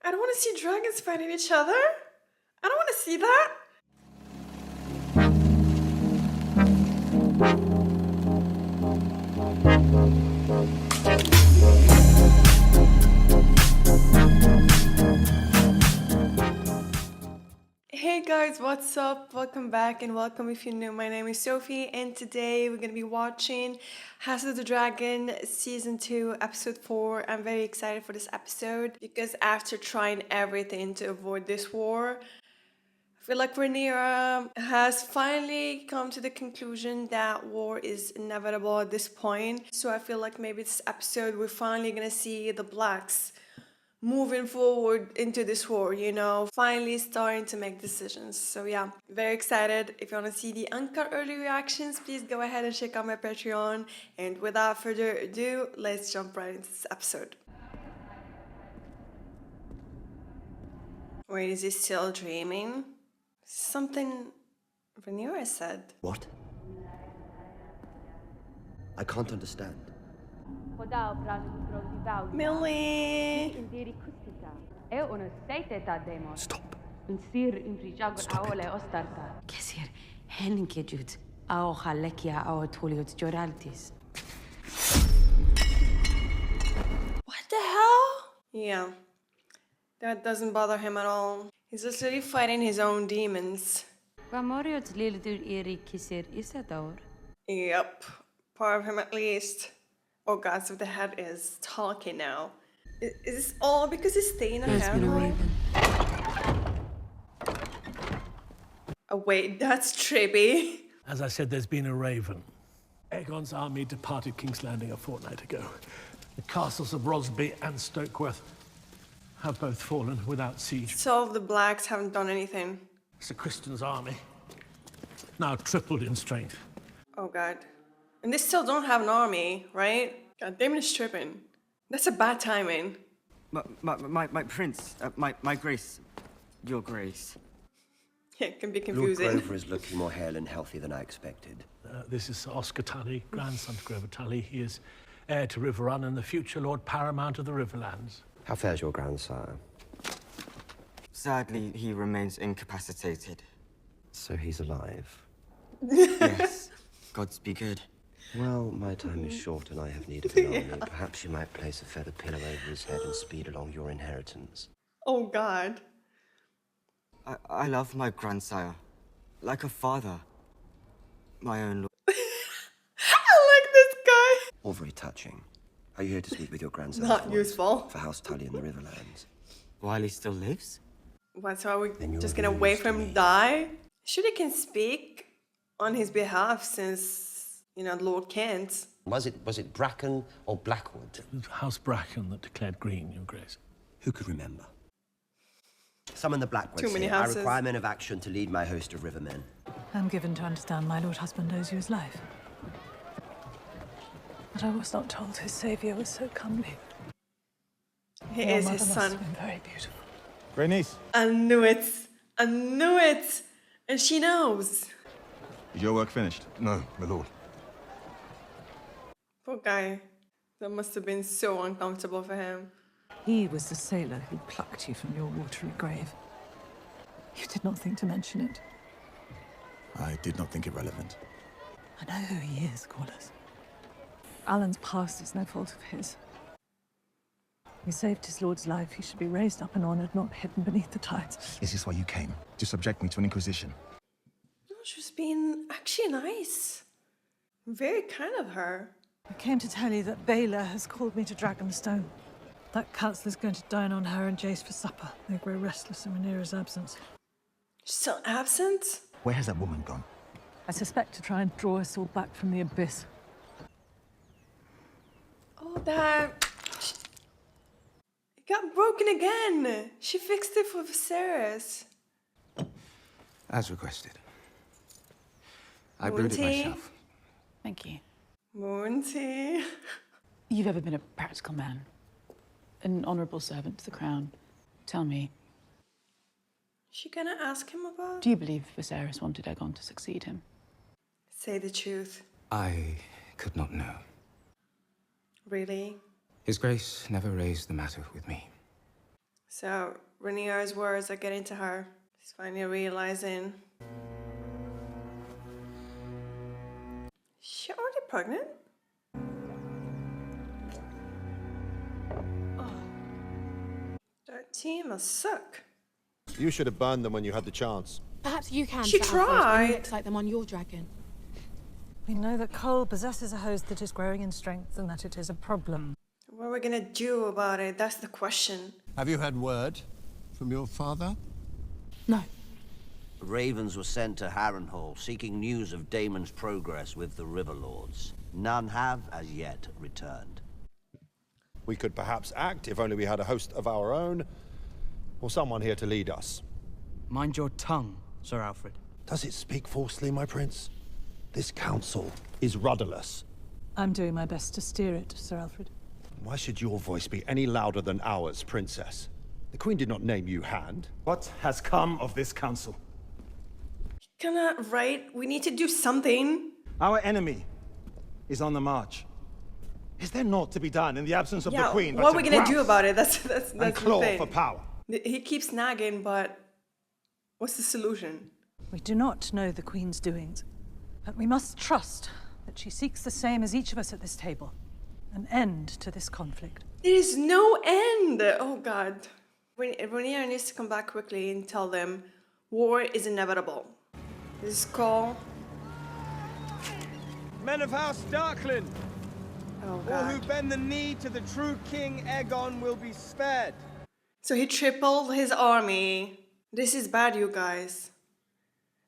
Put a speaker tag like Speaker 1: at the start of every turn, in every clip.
Speaker 1: I don't want to see dragons fighting each other. I don't want to see that. Hey guys, what's up? Welcome back and welcome if you're new. My name is Sophie and today we're going to be watching House of the Dragon Season 2 Episode 4. I'm very excited for this episode because after trying everything to avoid this war, I feel like Rhaenyra has finally come to the conclusion that war is inevitable at this point. So I feel like maybe this episode we're finally going to see the Blacks moving forward into this war, you know, finally starting to make decisions. So yeah, very excited. If you want to see the uncut early reactions, please go ahead and check out my Patreon. And without further ado, let's jump right into this episode. Wait, is he still dreaming? Something Rhaenyra said.
Speaker 2: What? I can't understand.
Speaker 1: Millie!
Speaker 2: Stop.
Speaker 3: Kesir henkejut ao halekia ao tuliot joraltis.
Speaker 1: What the hell? Yeah, that doesn't bother him at all. He's just literally fighting his own demons. Yep, part of him at least. Oh god, so the head is talking now. Is this all because he's staying in Harrenhal? Oh wait, that's trippy.
Speaker 4: As I said, there's been a raven. Aegon's army departed King's Landing a fortnight ago. The castles of Rosby and Stokeworth have both fallen without siege.
Speaker 1: So the Blacks haven't done anything.
Speaker 4: Sir Kristen's army, now tripled in strength.
Speaker 1: Oh god. And they still don't have an army, right? God, Damon is tripping. That's a bad timing.
Speaker 5: My prince, my grace, your grace.
Speaker 1: Yeah, it can be
Speaker 2: Lord
Speaker 1: confusing.
Speaker 2: Grover is looking more hale and healthy than I expected.
Speaker 4: This is Sir Oscar Tully, grandson to Grover Tully. He is heir to Riverrun and the future Lord Paramount of the Riverlands.
Speaker 2: How fares your grandsire?
Speaker 5: Sadly, he remains incapacitated.
Speaker 2: So he's alive.
Speaker 5: Yes, gods be good.
Speaker 2: Well, my time is short and I have need of an army. Perhaps you might place a feather pillow over his head and speed along your inheritance.
Speaker 1: Oh god.
Speaker 5: I love my grandsire, like a father. My own lord.
Speaker 1: I like this guy.
Speaker 2: All very touching. Are you here to speak with your grandson?
Speaker 1: Not useful.
Speaker 2: For House Tully in the Riverlands.
Speaker 5: While he still lives?
Speaker 1: What, so are we
Speaker 2: Then you're
Speaker 1: just gonna
Speaker 2: of
Speaker 1: wait
Speaker 2: use
Speaker 1: for
Speaker 2: to
Speaker 1: him to
Speaker 2: me.
Speaker 1: die? Sure, they can speak on his behalf since, you know, the Lord can't.
Speaker 2: Was it Bracken or Blackwood?
Speaker 4: It was House Bracken that declared green, Your Grace.
Speaker 2: Who could remember? Summon the Blackwoods
Speaker 1: Too many
Speaker 2: here. I
Speaker 1: houses.
Speaker 2: require men of action to lead my host of rivermen.
Speaker 6: I'm given to understand my lord husband owes you his life. But I was not told his saviour was so comely.
Speaker 1: He
Speaker 6: Your
Speaker 1: is
Speaker 6: mother
Speaker 1: his
Speaker 6: must
Speaker 1: son.
Speaker 6: have been very beautiful.
Speaker 7: Great niece.
Speaker 1: I knew it. I knew it. And she knows.
Speaker 7: Is your work finished?
Speaker 8: No, my lord.
Speaker 1: Poor guy. That must have been so uncomfortable for him.
Speaker 6: He was the sailor who plucked you from your watery grave. You did not think to mention it.
Speaker 8: I did not think it relevant.
Speaker 6: I know who he is, Corlys. Alan's past is no fault of his. He saved his lord's life. He should be raised up and honoured, not hidden beneath the tides.
Speaker 8: Is this why you came? To subject me to an inquisition?
Speaker 1: No, she was being actually nice. Very kind of her.
Speaker 6: I came to tell you that Baylor has called me to Dragonstone. That councillor's going to dine on her and Jace for supper. They grow restless in Rhaenyra's absence.
Speaker 1: She's still absent?
Speaker 8: Where has that woman gone?
Speaker 6: I suspect to try and draw us all back from the abyss.
Speaker 1: Oh, that... It got broken again. She fixed it for Viserys.
Speaker 8: As requested. I brewed it
Speaker 1: Monty.
Speaker 8: myself.
Speaker 3: Thank you.
Speaker 1: Monty.
Speaker 3: You've ever been a practical man, an honourable servant to the crown. Tell me,
Speaker 1: She gonna ask him about?
Speaker 3: do you believe Viserys wanted Aegon to succeed him?
Speaker 1: Say the truth.
Speaker 9: I could not know.
Speaker 1: Really?
Speaker 9: His Grace never raised the matter with me.
Speaker 1: So Rhaenyra's words are getting to her. She's finally realizing. Is she already pregnant? Oh. That team must suck.
Speaker 10: You should have burned them when you had the chance.
Speaker 11: Perhaps you can.
Speaker 1: She
Speaker 11: Sir Alfred,
Speaker 1: tried.
Speaker 11: and excite them on your dragon.
Speaker 6: We know that Cole possesses a host that is growing in strength and that it is a problem.
Speaker 1: What are we gonna do about it? That's the question.
Speaker 12: Have you had word from your father?
Speaker 11: No.
Speaker 2: Ravens were sent to Harrenhal, seeking news of Damon's progress with the River Lords. None have, as yet, returned.
Speaker 10: We could perhaps act if only we had a host of our own, or someone here to lead us.
Speaker 13: Mind your tongue, Sir Alfred.
Speaker 10: Does it speak falsely, my prince? This council is rudderless.
Speaker 6: I'm doing my best to steer it, Sir Alfred.
Speaker 10: Why should your voice be any louder than ours, princess? The queen did not name you hand.
Speaker 14: What has come of this council?
Speaker 1: Right? We need to do something.
Speaker 14: Our enemy is on the march. Is there naught to be done in the absence of the queen?
Speaker 1: What are we gonna do about it? That's
Speaker 14: and claw
Speaker 1: the thing.
Speaker 14: for power.
Speaker 1: He keeps nagging, but what's the solution?
Speaker 6: We do not know the Queen's doings, but we must trust that she seeks the same as each of us at this table. An end to this conflict.
Speaker 1: There is no end! Oh god. Rhaenyra needs to come back quickly and tell them war is inevitable. This is call.
Speaker 15: Men of House Darkland!
Speaker 1: Oh
Speaker 15: All
Speaker 1: god.
Speaker 15: who bend the knee to the true King Aegon will be spared.
Speaker 1: So he tripled his army. This is bad, you guys.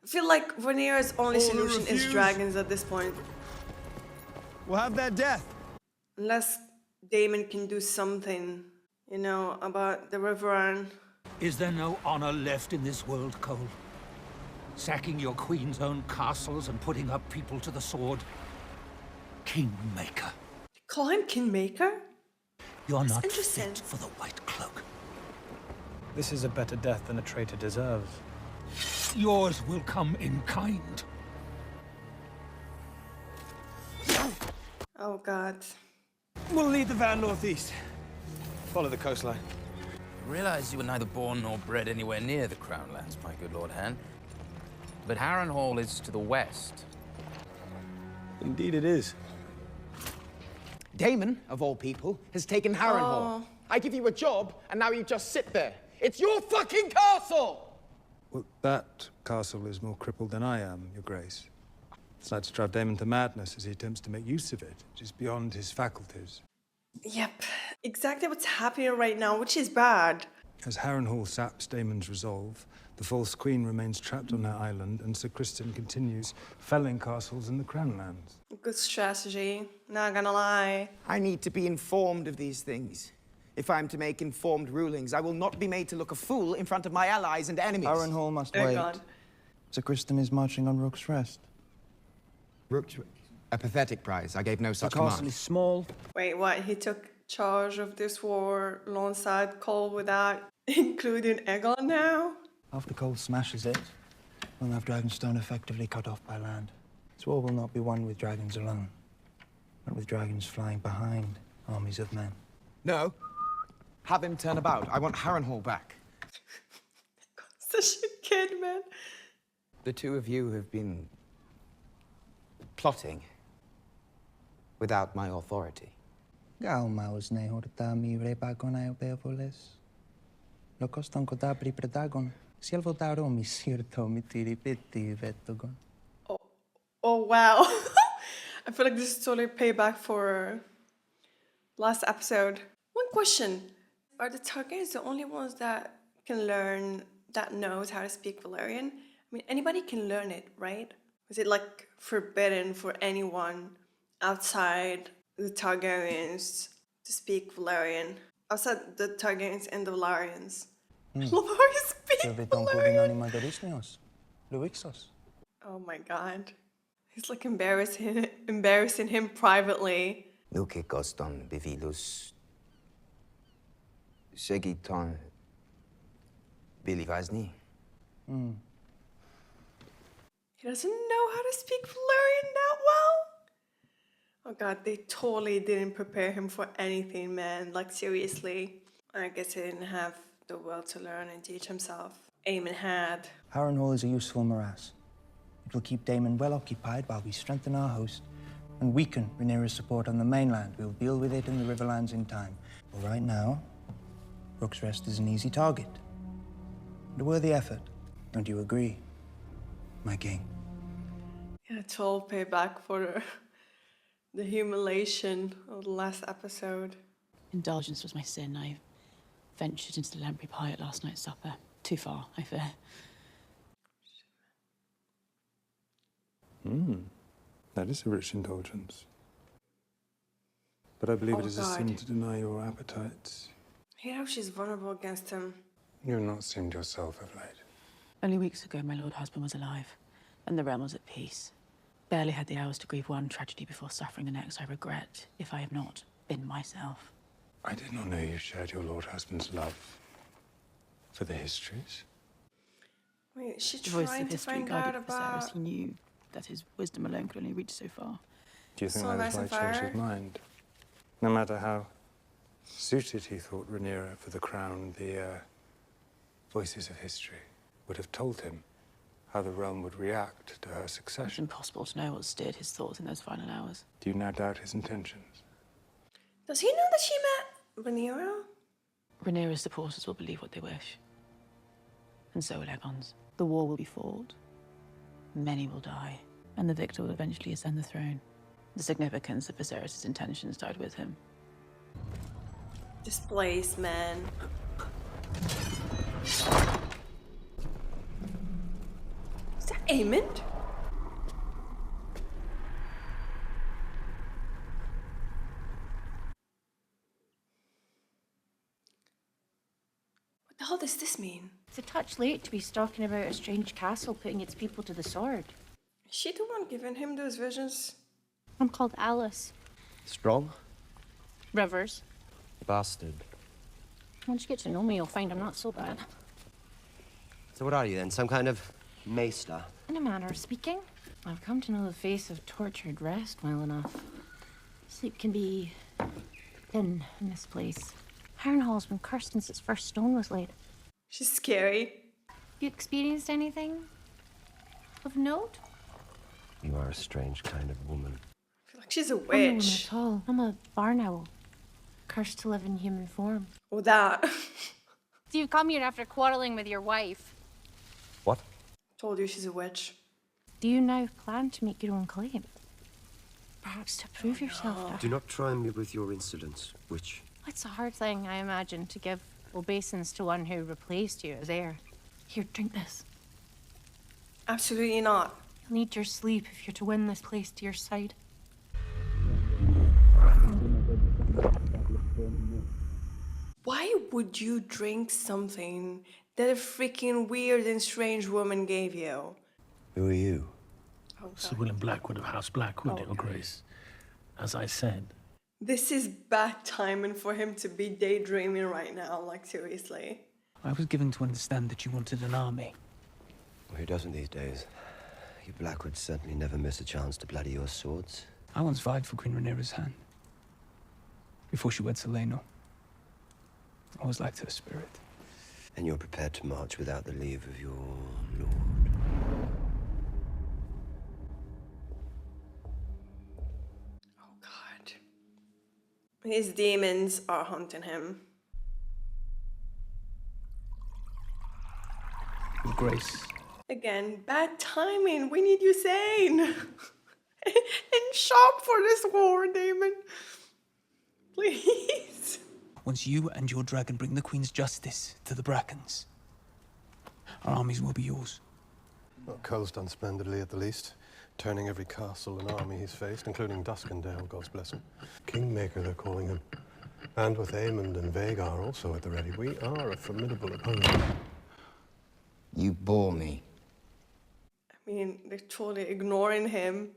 Speaker 1: I feel like Rhaenyra's only
Speaker 15: All who
Speaker 1: solution is
Speaker 15: refuse
Speaker 1: dragons at this point.
Speaker 15: will have their death.
Speaker 1: Unless Damon can do something, you know, about the river and...
Speaker 16: Is there no honor left in this world, Cole? Sacking your queen's own castles and putting up people to the sword? Kingmaker.
Speaker 1: Call him Kingmaker?
Speaker 16: You're
Speaker 1: That's
Speaker 16: not
Speaker 1: interesting.
Speaker 16: fit for the White Cloak.
Speaker 13: This is a better death than a traitor deserves.
Speaker 16: Yours will come in kind.
Speaker 1: Oh god.
Speaker 15: We'll lead the van northeast. Follow the coastline.
Speaker 9: I realized you were neither born nor bred anywhere near the Crown lands, my good Lord Han. But Harrenhal is to the west.
Speaker 14: Indeed it is.
Speaker 17: Damon, of all people, has taken Harrenhal. I give you a job, and now you just sit there. It's your fucking castle!
Speaker 18: Well, that castle is more crippled than I am, Your Grace. It's like to drive Damon to madness as he attempts to make use of it, which is beyond his faculties.
Speaker 1: Yep. Exactly what's happening right now, which is bad.
Speaker 18: As Harrenhal saps Damon's resolve, the false queen remains trapped on her island, and Sir Criston continues felling castles in the Crown lands.
Speaker 1: Good strategy, not gonna lie.
Speaker 17: I need to be informed of these things. If I am to make informed rulings, I will not be made to look a fool in front of my allies and enemies.
Speaker 5: Harrenhal must
Speaker 1: Aegon.
Speaker 5: wait. Sir Criston is marching on Rook's Rest.
Speaker 17: Rook's... A pathetic prize. I gave no
Speaker 5: The
Speaker 17: such
Speaker 5: castle
Speaker 17: command.
Speaker 5: is small.
Speaker 1: Wait, what? He took charge of this war alongside Cole without including Aegon now?
Speaker 5: After Cole smashes it, we'll have Dragonstone effectively cut off by land. This war will not be won with dragons alone, but with dragons flying behind armies of men.
Speaker 17: No. Have him turn about. I want Harrenhal back.
Speaker 1: Such a kid, man.
Speaker 17: The two of you have been plotting without my authority.
Speaker 5: Gaumaus ne hortami repagon aeopeopoles. Lokos ton kodabri predagon. Silvotaro mi sirto mi tiripiti vetogon.
Speaker 1: Oh wow. I feel like this is totally payback for last episode. One question. Are the Targaryens the only ones that can learn, that knows how to speak Valyrian? I mean, anybody can learn it, right? Is it like forbidden for anyone outside the Targaryens to speak Valyrian? Outside the Targaryens and the Valyrians. I love how you speak Valyrian. Oh my god. He's like embarrassing him privately.
Speaker 9: Nuke coston bivilus segiton bilivazni.
Speaker 1: He doesn't know how to speak Valyrian that well? Oh god, they totally didn't prepare him for anything, man. Like, seriously. I guess he didn't have the will to learn and teach himself. Aemon had.
Speaker 5: Harrenhal is a useful morass. It will keep Damon well occupied while we strengthen our host and weaken Rhaenyra's support on the mainland. We'll deal with it in the Riverlands in time. But right now, Rook's Rest is an easy target. And a worthy effort. Don't you agree, my king?
Speaker 1: Yeah, total payback for the humiliation of the last episode.
Speaker 3: Indulgence was my sin. I ventured into the lamprey pie at last night's supper. Too far, I fear.
Speaker 18: That is a rich indulgence. But I believe it is a sin to deny your appetites.
Speaker 1: You know she's vulnerable against him.
Speaker 18: You've not seemed yourself of late.
Speaker 3: Only weeks ago, my lord husband was alive, and the realm was at peace. Barely had the hours to grieve one tragedy before suffering the next. I regret if I have not been myself.
Speaker 18: I did not know you shared your lord husband's love for the histories.
Speaker 1: Wait, she's
Speaker 3: The voice
Speaker 1: trying
Speaker 3: of
Speaker 1: to
Speaker 3: history
Speaker 1: find
Speaker 3: guided
Speaker 1: out
Speaker 3: Viserys.
Speaker 1: about...
Speaker 3: He knew that his wisdom alone could only reach so far.
Speaker 18: Do you think
Speaker 1: So
Speaker 18: that
Speaker 1: nice
Speaker 18: is why
Speaker 1: and
Speaker 18: he changed
Speaker 1: fire.
Speaker 18: his mind? No matter how suited he thought Rhaenyra for the crown, the voices of history would have told him how the realm would react to her
Speaker 3: It's
Speaker 18: succession.
Speaker 3: impossible to know what steered his thoughts in those final hours.
Speaker 18: Do you now doubt his intentions?
Speaker 1: Does he know that she met Rhaenyra?
Speaker 3: Rhaenyra's supporters will believe what they wish. And so will Aegon's. The war will be fought. Many will die. And the victor will eventually ascend the throne. The significance of Viserys' intentions died with him.
Speaker 1: Displaced man. Is that Aemon? What the hell does this mean?
Speaker 19: It's a touch late to be stalking about a strange castle putting its people to the sword.
Speaker 1: Is she the one giving him those visions?
Speaker 19: I'm called Alice.
Speaker 20: Strong?
Speaker 19: Rivers.
Speaker 20: Bastard.
Speaker 19: Once you get to know me, you'll find I'm not so bad.
Speaker 20: So what are you then? Some kind of maester?
Speaker 19: In a manner of speaking, I've come to know the face of tortured rest well enough. Sleep can be thin in this place. Harrenhal's been cursed since its first stone was laid.
Speaker 1: She's scary.
Speaker 19: You experienced anything of note?
Speaker 20: You are a strange kind of woman.
Speaker 1: I feel like she's a
Speaker 19: I'm no woman
Speaker 1: witch.
Speaker 19: at all. I'm a barn owl, cursed to live in human form.
Speaker 1: Oh, that.
Speaker 19: So you've come here after quarreling with your wife.
Speaker 20: What?
Speaker 1: Told you she's a witch.
Speaker 19: Do you now plan to make your own claim? Perhaps to prove yourself?
Speaker 20: Do not try me with your insolence, witch.
Speaker 19: It's a hard thing, I imagine, to give obeisance to one who replaced you as heir. Here, drink this.
Speaker 1: Absolutely not.
Speaker 19: You'll need your sleep if you're to win this place to your side.
Speaker 1: Why would you drink something that a freaking weird and strange woman gave you?
Speaker 20: Who are you?
Speaker 4: Sir William Blackwood of House Blackwood, Your Grace. As I said,
Speaker 1: This is bad timing for him to be daydreaming right now, like seriously.
Speaker 21: I was given to understand that you wanted an army.
Speaker 20: Well, who doesn't these days? You Blackwoods certainly never miss a chance to bloody your swords.
Speaker 21: I once vied for Queen Rhaenyra's hand. Before she wed Seleno. I always liked her spirit.
Speaker 20: And you're prepared to march without the leave of your lord.
Speaker 1: His demons are hunting him.
Speaker 21: Your Grace.
Speaker 1: Again, bad timing. We need you sane. And sharp for this war, Damon. Please.
Speaker 21: Once you and your dragon bring the Queen's justice to the Brackens, our armies will be yours.
Speaker 22: Well, Cole's done splendidly at the least, turning every castle and army he's faced, including Duskendale, God's bless him. Kingmaker, they're calling him. And with Aemond and Vhagar also at the ready, we are a formidable opponent.
Speaker 17: You bore me.
Speaker 1: I mean, they're totally ignoring him.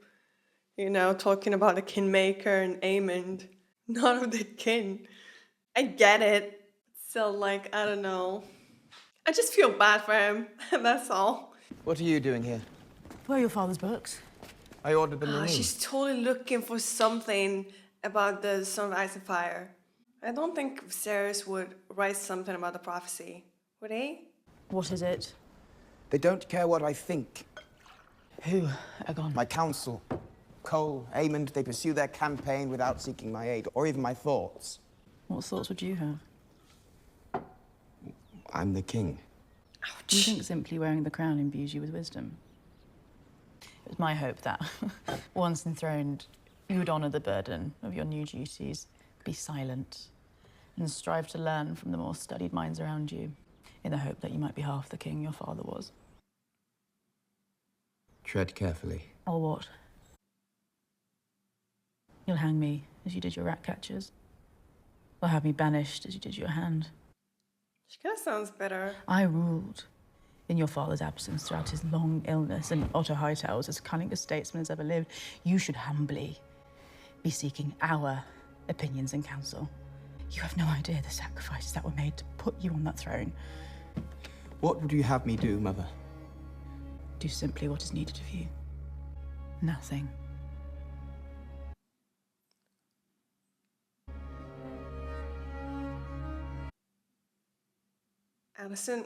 Speaker 1: You know, talking about the Kingmaker and Aemond. None of the kin. I get it. So, like, I don't know. I just feel bad for him. That's all.
Speaker 17: What are you doing here?
Speaker 6: Where are your father's books?
Speaker 17: I ordered them removed.
Speaker 1: She's totally looking for something about the Son of Ice and Fire. I don't think Viserys would write something about the prophecy, would he?
Speaker 3: What is it?
Speaker 17: They don't care what I think.
Speaker 3: Who, Aegon?
Speaker 17: My council. Cole, Aemond, they pursue their campaign without seeking my aid, or even my thoughts.
Speaker 3: What thoughts would you have?
Speaker 17: I'm the king.
Speaker 3: Do you think simply wearing the crown imbues you with wisdom? It was my hope that, once enthroned, you would honour the burden of your new duties, be silent, and strive to learn from the more studied minds around you, in the hope that you might be half the king your father was.
Speaker 17: Tread carefully.
Speaker 3: Or what? You'll hang me as you did your rat catchers, or have me banished as you did your hand.
Speaker 1: She kind of sounds better.
Speaker 3: I ruled in your father's absence throughout his long illness, and Otto Hightower was as cunning a statesman as ever lived. You should humbly be seeking our opinions and counsel. You have no idea the sacrifices that were made to put you on that throne.
Speaker 17: What would you have me do, Mother?
Speaker 3: Do simply what is needed of you. Nothing.
Speaker 1: Alicent,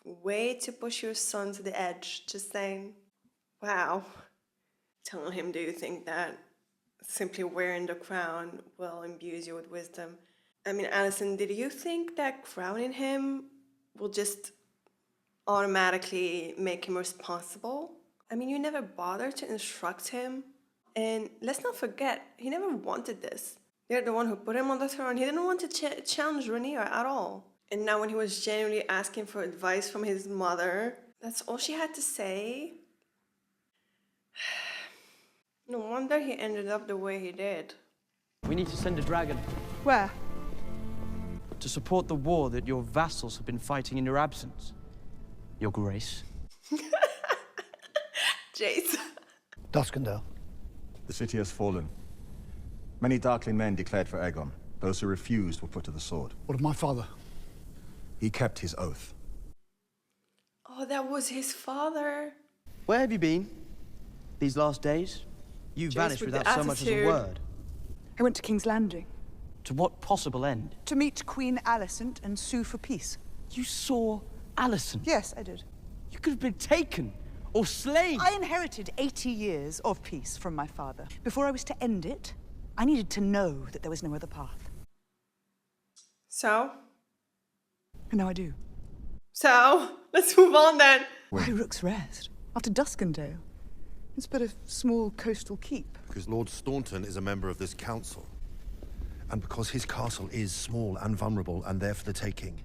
Speaker 1: way to push your son to the edge. Just saying, wow. Telling him, do you think that simply wearing the crown will imbue you with wisdom? I mean, Alicent, did you think that crowning him will just automatically make him responsible? I mean, you never bothered to instruct him. And let's not forget, he never wanted this. You're the one who put him on the throne. He didn't want to challenge Rhaenyra at all. And now when he was genuinely asking for advice from his mother, that's all she had to say. No wonder he ended up the way he did.
Speaker 7: We need to send a dragon.
Speaker 6: Where?
Speaker 7: To support the war that your vassals have been fighting in your absence. Your Grace.
Speaker 1: Jace.
Speaker 22: Duskendale.
Speaker 8: The city has fallen. Many darkling men declared for Aegon. Those who refused were put to the sword.
Speaker 22: What of my father?
Speaker 8: He kept his oath.
Speaker 1: Oh, that was his father.
Speaker 7: Where have you been these last days? You
Speaker 1: Jace
Speaker 7: vanished
Speaker 1: with
Speaker 7: without
Speaker 1: the
Speaker 7: so much as a
Speaker 1: attitude.
Speaker 7: word.
Speaker 6: I went to King's Landing.
Speaker 7: To what possible end?
Speaker 6: To meet Queen Alicent and sue for peace.
Speaker 7: You saw Alicent?
Speaker 6: Yes, I did.
Speaker 7: You could have been taken or slain.
Speaker 6: I inherited 80 years of peace from my father. Before I was to end it, I needed to know that there was no other path.
Speaker 1: So?
Speaker 6: And now I do.
Speaker 1: So, let's move on then.
Speaker 6: Why Rook's Rest? After Duskendale. It's but a small coastal keep.
Speaker 10: Because Lord Staunton is a member of this council. And because his castle is small and vulnerable and there for the taking.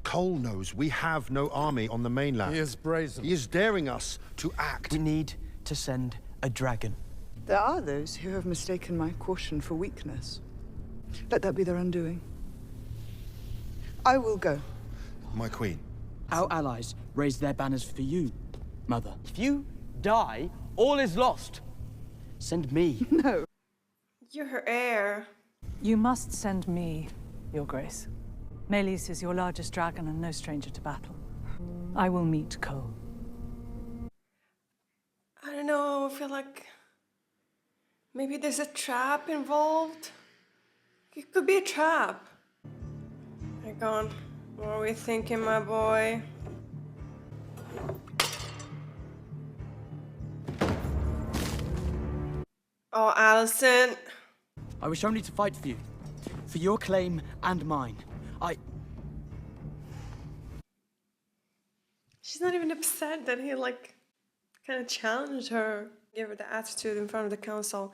Speaker 10: Cole knows we have no army on the mainland.
Speaker 22: He is brazen.
Speaker 10: He is daring us to act.
Speaker 7: We need to send a dragon.
Speaker 6: There are those who have mistaken my caution for weakness. Let that be their undoing. I will go.
Speaker 10: My queen.
Speaker 7: Our allies raise their banners for you, Mother. If you die, all is lost. Send me.
Speaker 6: No.
Speaker 1: You're her heir.
Speaker 6: You must send me, Your Grace. Meleys is your largest dragon and no stranger to battle. I will meet Cole.
Speaker 1: I don't know, I feel like maybe there's a trap involved. It could be a trap. Aegon, what are we thinking, my boy? Oh, Alicent.
Speaker 7: I wish only to fight for you. For your claim and mine.
Speaker 1: She's not even upset that he, like, kind of challenged her. Gave her the attitude in front of the council.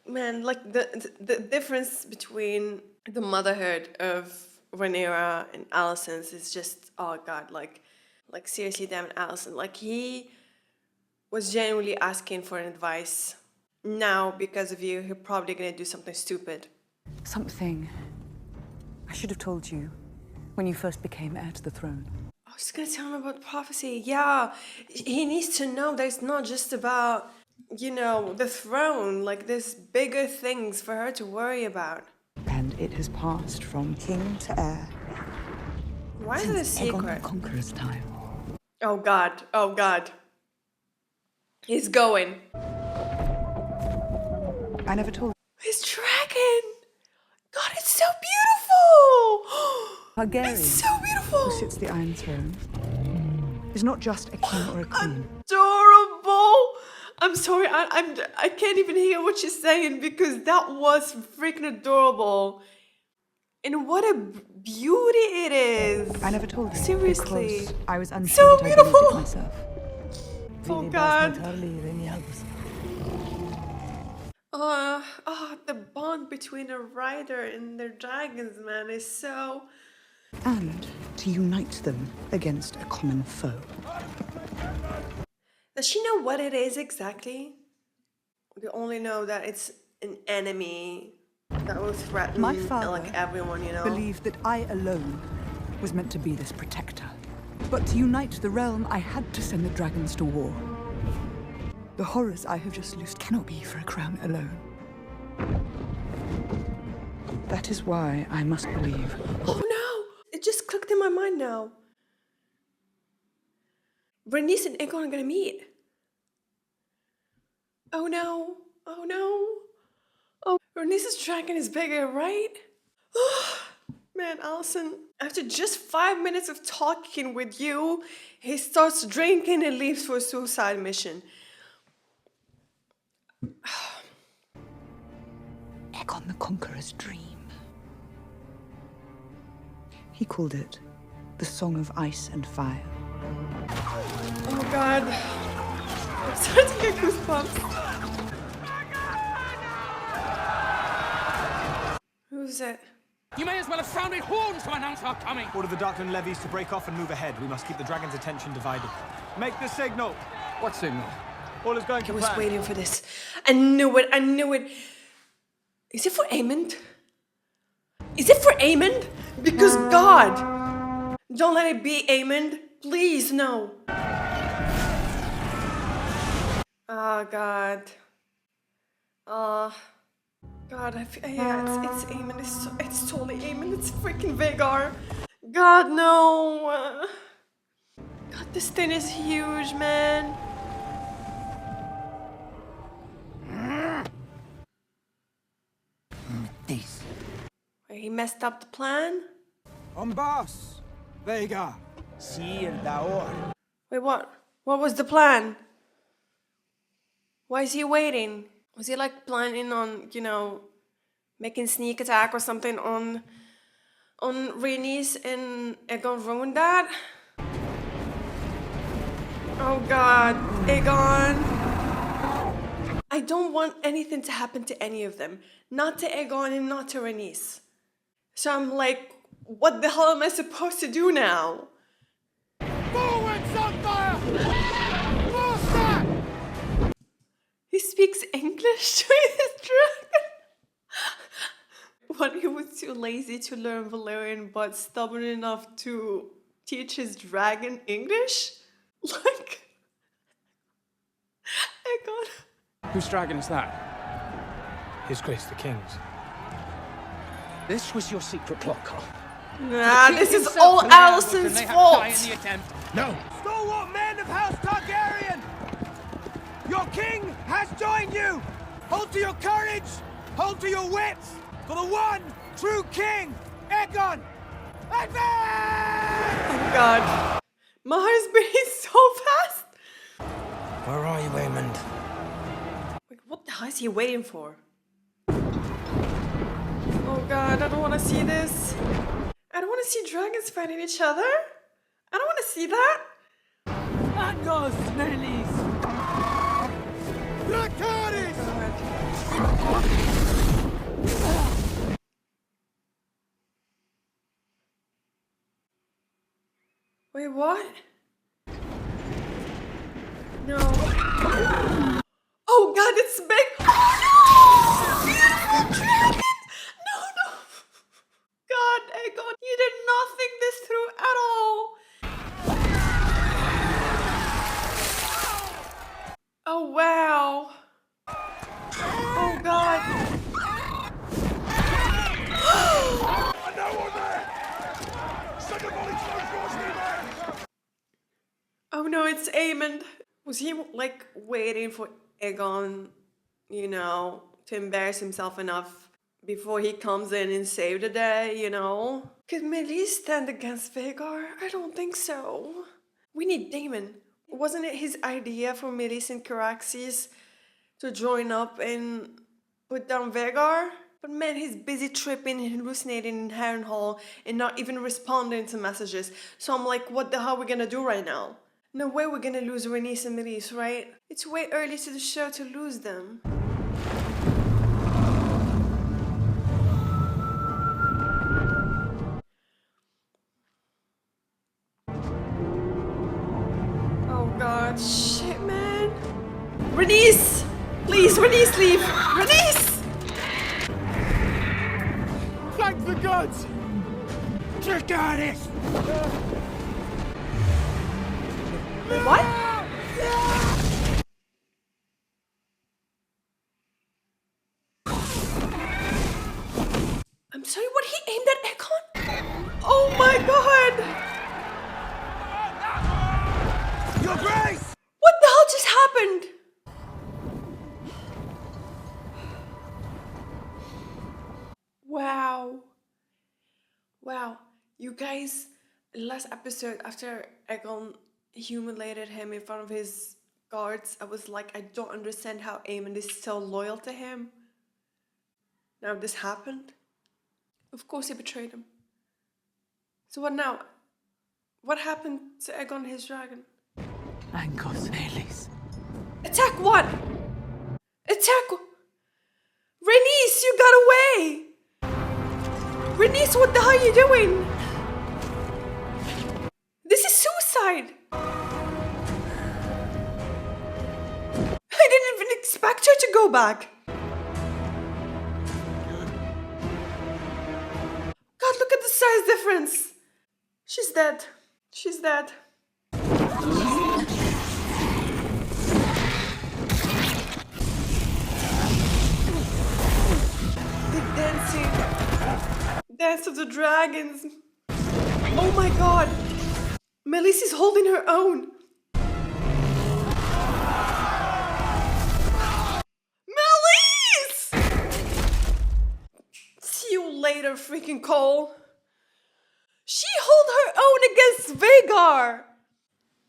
Speaker 1: Man, like, the difference between the motherhood of Rhaenyra and Alicent is just, oh god, like seriously, damn it, Alicent. Like, he was genuinely asking for advice. Now, because of you, he's probably gonna do something stupid.
Speaker 6: Something I should have told you when you first became heir to the throne.
Speaker 1: I was gonna tell him about prophecy. Yeah, he needs to know that it's not just about, you know, the throne. Like, there's bigger things for her to worry about.
Speaker 6: And it has passed from king to heir.
Speaker 1: Why is it a secret?
Speaker 6: Aegon the Conqueror's time.
Speaker 1: Oh god, oh god. He's going.
Speaker 6: I never told.
Speaker 1: His dragon! God, it's so beautiful!
Speaker 6: Targaryen,
Speaker 1: It's so beautiful.
Speaker 6: who sits the Iron Throne, is not just a king or a queen.
Speaker 1: Adorable. I'm sorry, I can't even hear what she's saying because that was freaking adorable. And what a beauty it is.
Speaker 6: I never told you.
Speaker 1: Seriously.
Speaker 6: Because I was unsure
Speaker 1: So
Speaker 6: that I believed
Speaker 1: beautiful.
Speaker 6: it myself.
Speaker 1: Oh God. The bond between a rider and their dragons, man, is so...
Speaker 6: And to unite them against a common foe.
Speaker 1: Does she know what it is exactly? We only know that it's an enemy that will threaten
Speaker 6: My father
Speaker 1: like everyone, you know?
Speaker 6: believed that I alone was meant to be this protector. But to unite the realm, I had to send the dragons to war. The horrors I have just loosed cannot be for a crown alone. That is why I must believe.
Speaker 1: Oh no! It just clicked in my mind now. Rhaenys and Aegon are gonna meet. Oh no! Oh no! Oh, Rhaenys' dragon is bigger, right? Man, Alicent, after just 5 minutes of talking with you, he starts drinking and leaves for a suicide mission.
Speaker 6: Aegon the Conqueror's dream. He called it the Song of Ice and Fire.
Speaker 1: Oh God. I'm starting to get goosebumps. Who's it?
Speaker 16: You may as well have sounded horns to announce our coming.
Speaker 13: Order the Darkland levies to break off and move ahead. We must keep the dragon's attention divided. Make the signal.
Speaker 16: What signal?
Speaker 13: All is going to
Speaker 1: I was
Speaker 13: plan.
Speaker 1: waiting for this. I knew it. I knew it. Is it for Aemond? Is it for Aemond? Because God, don't let it be Aemond. Please, no. Oh God. God, yeah, it's Aemond. It's totally Aemond. It's freaking Vhagar. God, no. God, this thing is huge, man.
Speaker 17: This.
Speaker 1: Wait, he messed up the plan?
Speaker 17: Boss, Vhagar. See el daor.
Speaker 1: Wait, what? What was the plan? Why is he waiting? Was he like planning on, you know, making sneak attack or something on Rhaenys and Aegon ruined that? Oh God, Aegon. I don't want anything to happen to any of them. Not to Aegon and not to Rhaenys. So I'm like, what the hell am I supposed to do now?
Speaker 16: Forward, Sunfire! Faster!
Speaker 1: He speaks English to his dragon. What, he was too lazy to learn Valyrian but stubborn enough to teach his dragon English? Like, Aegon.
Speaker 13: Whose dragon is that? His Grace the King's.
Speaker 16: This was your secret plot, Carl.
Speaker 1: Nah, this is all Alicent's fault.
Speaker 16: No.
Speaker 17: Stalwart men of House Targaryen! Your king has joined you! Hold to your courage! Hold to your wits! For the one true king, Aegon! Advance!
Speaker 1: Oh God. My heart's beating so fast.
Speaker 17: Where are you, Aemond?
Speaker 1: Like, what the hell is he waiting for? Oh God, I don't want to see this. I don't want to see dragons fighting each other. I don't want to see that.
Speaker 16: Angos, Nellies! Dracarys!
Speaker 1: Wait, what? No. Oh God, it's big. Oh no! Beautiful dragon! No, no. God, Aegon, you did not think this through at all. Oh wow. Oh God. Oh no, it's Aemond. Was he like waiting for Aegon, you know, to embarrass himself enough before he comes in and save the day, you know? Could Millie stand against Vhagar? I don't think so. We need Damon. Wasn't it his idea for Millie and Caraxes to join up and put down Vhagar? But man, he's busy tripping and hallucinating in Harrenhal and not even responding to messages. So I'm like, what the hell are we gonna do right now? No way we're gonna lose Rhaenys and Millie, right? It's way early to the show to lose them. Oh god, shit, man. Rhaenys! Please, Rhaenys, leave! Rhaenys!
Speaker 17: Thank the gods! Dracarys!
Speaker 1: What? I'm sorry, what, he aimed at Aegon? Oh my god!
Speaker 17: Your Grace!
Speaker 1: What the hell just happened? Wow. Wow. You guys, last episode, after Aegon humiliated him in front of his guards, I was like, I don't understand how Aemon is so loyal to him. Now this happened. Of course he betrayed him. So what now? What happened to Aegon his dragon?
Speaker 3: Ancos Aelis.
Speaker 1: Attack what? Attack! Rhaenys, you got away! Rhaenys, what the hell are you doing? This is suicide! I didn't even expect her to go back. God, look at the size difference. She's dead. She's dead. The dancing. Dance of the dragons. Oh my god. Melissa's holding her own. See you later, freaking Cole. She held her own against Vhagar.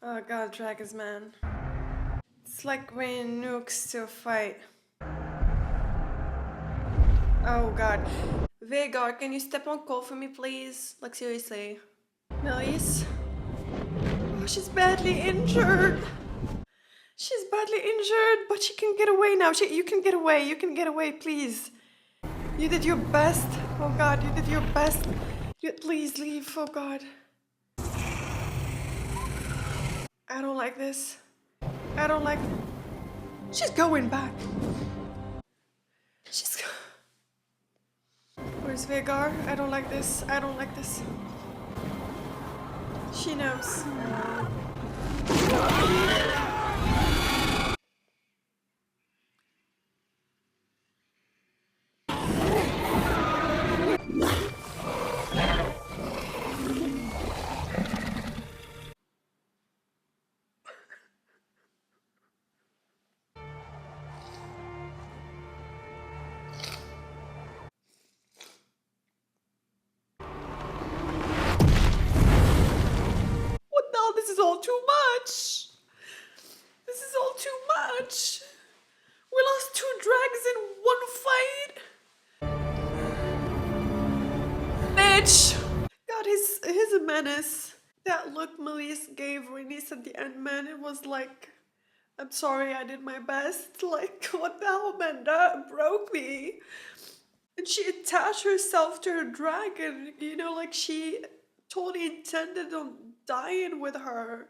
Speaker 1: Oh god, dragons, man. It's like when nukes to a fight. Oh god. Vhagar, can you step on Cole for me, please? Like, seriously. Melis? Oh, she's badly injured. She's badly injured, but she can get away now. You can get away. You can get away, please. You did your best. Oh god, you did your best. Please leave. Oh god. I don't like this. I don't like... She's going back. She's... Where's Vhagar? I don't like this. I don't like this. She knows. This is all too much. This is all too much. We lost 2 dragons in one fight. Bitch. God, he's a menace. That look Melis gave Rhaenys at the end, man, it was like, I'm sorry, I did my best. Like, what the hell, man? That broke me. And she attached herself to her dragon, you know, like she totally intended on dying with her.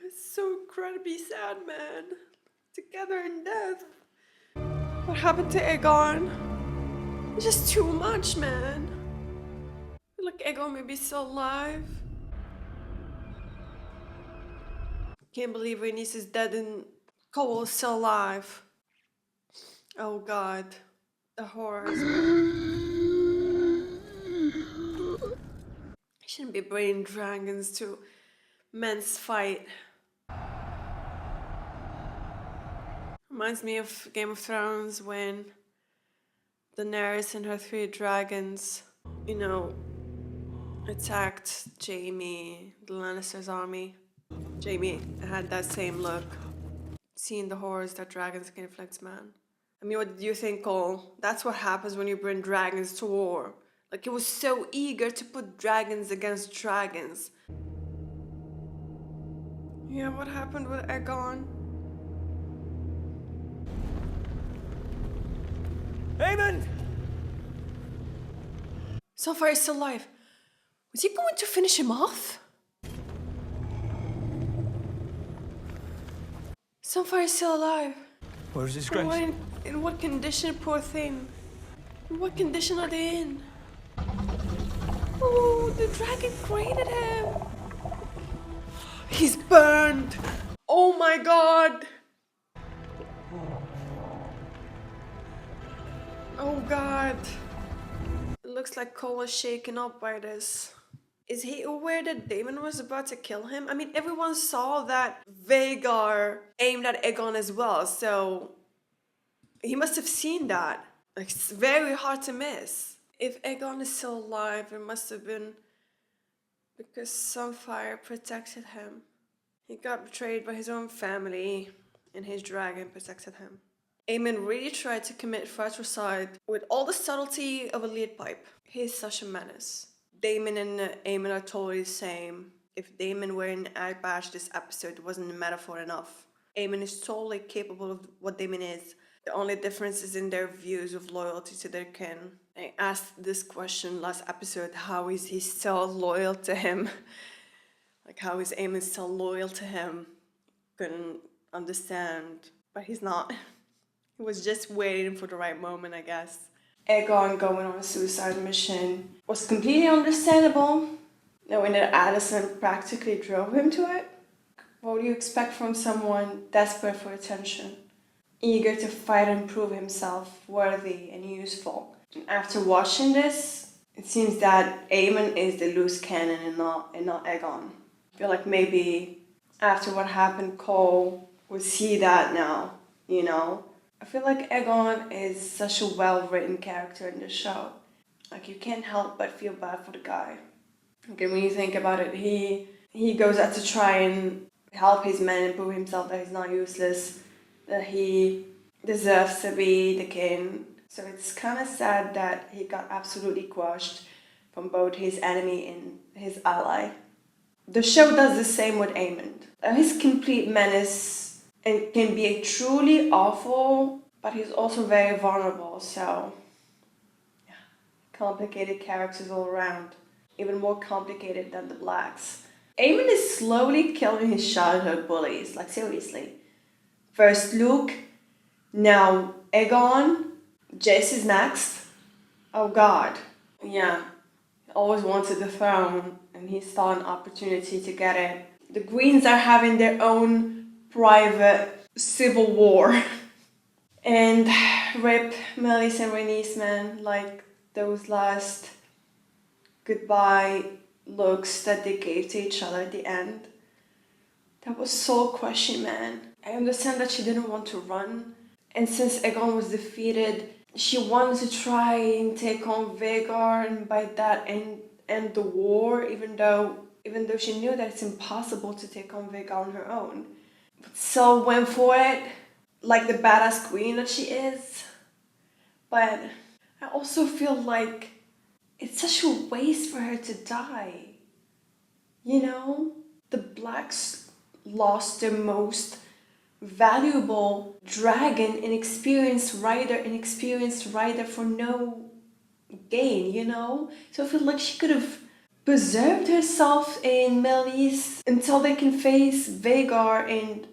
Speaker 1: It's so incredibly sad, man. Together in death. What happened to Aegon? It's just too much, man. Look, Aegon may be still alive. Can't believe Rhaenys is dead and Cole is still alive. Oh god. The horrors. Shouldn't be bringing dragons to men's fight. Reminds me of Game of Thrones when Daenerys and her 3 dragons, you know, attacked Jaime, the Lannisters' army. Jaime had that same look, seeing the horrors that dragons can inflict man. I mean, what did you think, Cole? That's what happens when you bring dragons to war. Like, he was so eager to put dragons against dragons. Yeah, what happened with Aegon?
Speaker 17: Damon!
Speaker 1: Sunfire is still alive. Was he going to finish him off? Sunfire is still alive.
Speaker 17: Where's his grace?
Speaker 1: In what condition, poor thing? In what condition are they in? Oh, the dragon created him. He's burned. Oh my god. Oh god. It looks like Cole is shaken up by this. Is he aware that Damon was about to kill him? I mean, everyone saw that Vhagar aimed at Aegon as well, so he must have seen that. Like, it's very hard to miss. If Aegon is still alive, it must have been because Sunfire protected him. He got betrayed by his own family, and his dragon protected him. Aemon really tried to commit fratricide with all the subtlety of a lead pipe. He's such a menace. Damon and Aemon are totally the same. If Damon were in Ag Bash, this episode wasn't a metaphor enough. Aemon is totally capable of what Damon is. The only difference is in their views of loyalty to their kin. I asked this question last episode, how is he still loyal to him? Like, how is Aemon still loyal to him? Couldn't understand, but he's not. He was just waiting for the right moment, I guess. Aegon going on a suicide mission was completely understandable, knowing that Alicent practically drove him to it. What do you expect from someone desperate for attention, eager to fight and prove himself worthy and useful? And after watching this, it seems that Aemon is the loose cannon and not Aegon. I feel like maybe after what happened, Cole will see that now, you know? I feel like Aegon is such a well-written character in the show. Like, you can't help but feel bad for the guy. Okay, when you think about it, he goes out to try and help his men and prove himself that he's not useless, that he deserves to be the king. So it's kind of sad that he got absolutely crushed from both his enemy and his ally. The show does the same with Aemon. He's complete menace and can be truly awful, but he's also very vulnerable, so yeah, complicated characters all around, even more complicated than the Blacks. Aemon is slowly killing his childhood bullies, like seriously. First Luke, now Aegon, Jace is next. Oh god, yeah, he always wanted the throne and he saw an opportunity to get it. The Greens are having their own private civil war. And rip Melis and Rhaenys, man, like those last goodbye looks that they gave to each other at the end. That was soul crushing, man. I understand that she didn't want to run, and since Aegon was defeated, she wanted to try and take on Vhagar and by that end the war, even though she knew that it's impossible to take on Vhagar on her own. But still went for it, like the badass queen that she is. But I also feel like it's such a waste for her to die. You know? The Blacks lost their most valuable dragon, an experienced rider for no gain, you know? So I feel like she could have preserved herself in Melis until they can face Vhagar and,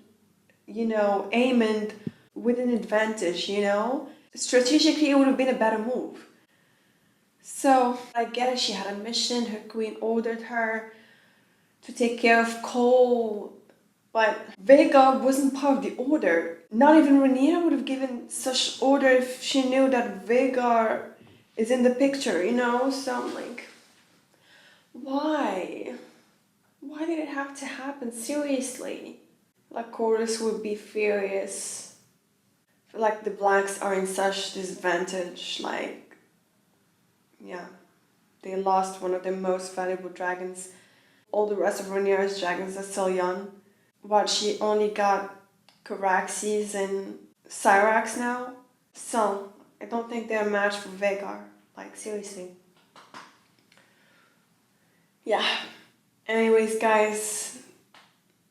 Speaker 1: you know, Aemon with an advantage, you know? Strategically, it would have been a better move. So, I get it, she had a mission, her queen ordered her to take care of Cole, but Vhagar wasn't part of the order. Not even Rhaenyra would have given such order if she knew that Vhagar is in the picture, you know? So I'm like, why? Why did it have to happen? Seriously. Like, Corlys would be furious. I feel like the Blacks are in such disadvantage, like, yeah, they lost one of their most valuable dragons. All the rest of Rhaenyra's dragons are still young. But she only got Caraxes and Cyrax now. So, I don't think they're a match for Vhagar. Like, seriously. Yeah. Anyways, guys,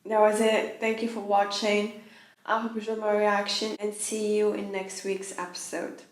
Speaker 1: that was it. Thank you for watching. I hope you enjoyed my reaction and see you in next week's episode.